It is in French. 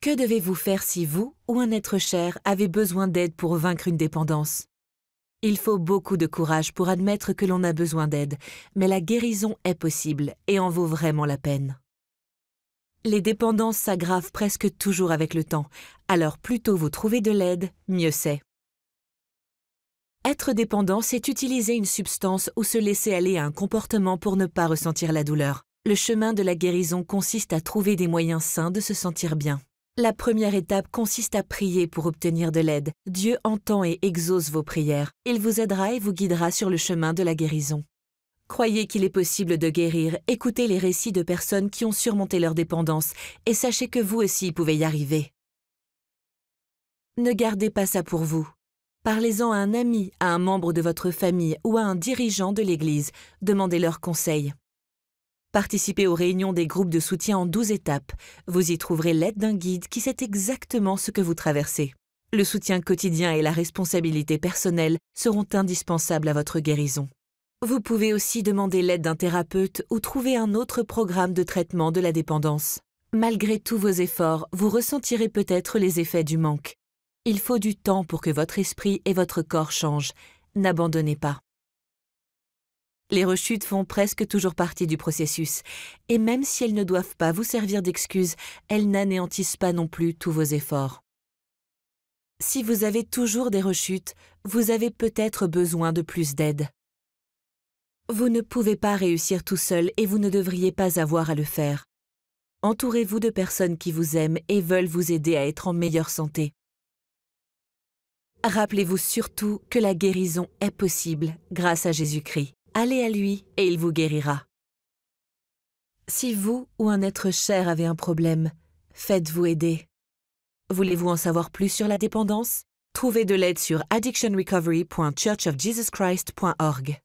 Que devez-vous faire si vous ou un être cher avez besoin d'aide pour vaincre une dépendance? Il faut beaucoup de courage pour admettre que l'on a besoin d'aide, mais la guérison est possible et en vaut vraiment la peine. Les dépendances s'aggravent presque toujours avec le temps, alors plus tôt vous trouvez de l'aide, mieux c'est. Être dépendant, c'est utiliser une substance ou se laisser aller à un comportement pour ne pas ressentir la douleur. Le chemin de la guérison consiste à trouver des moyens sains de se sentir bien. La première étape consiste à prier pour obtenir de l'aide. Dieu entend et exauce vos prières. Il vous aidera et vous guidera sur le chemin de la guérison. Croyez qu'il est possible de guérir, écoutez les récits de personnes qui ont surmonté leur dépendance et sachez que vous aussi pouvez y arriver. Ne gardez pas ça pour vous. Parlez-en à un ami, à un membre de votre famille ou à un dirigeant de l'Église. Demandez leurs conseils. Participez aux réunions des groupes de soutien en 12 étapes. Vous y trouverez l'aide d'un guide qui sait exactement ce que vous traversez. Le soutien quotidien et la responsabilité personnelle seront indispensables à votre guérison. Vous pouvez aussi demander l'aide d'un thérapeute ou trouver un autre programme de traitement de la dépendance. Malgré tous vos efforts, vous ressentirez peut-être les effets du manque. Il faut du temps pour que votre esprit et votre corps changent. N'abandonnez pas. Les rechutes font presque toujours partie du processus, et même si elles ne doivent pas vous servir d'excuse, elles n'anéantissent pas non plus tous vos efforts. Si vous avez toujours des rechutes, vous avez peut-être besoin de plus d'aide. Vous ne pouvez pas réussir tout seul et vous ne devriez pas avoir à le faire. Entourez-vous de personnes qui vous aiment et veulent vous aider à être en meilleure santé. Rappelez-vous surtout que la guérison est possible grâce à Jésus-Christ. Allez à lui et il vous guérira. Si vous ou un être cher avez un problème, faites-vous aider. Voulez-vous en savoir plus sur la dépendance? Trouvez de l'aide sur addictionrecovery.churchofjesuschrist.org.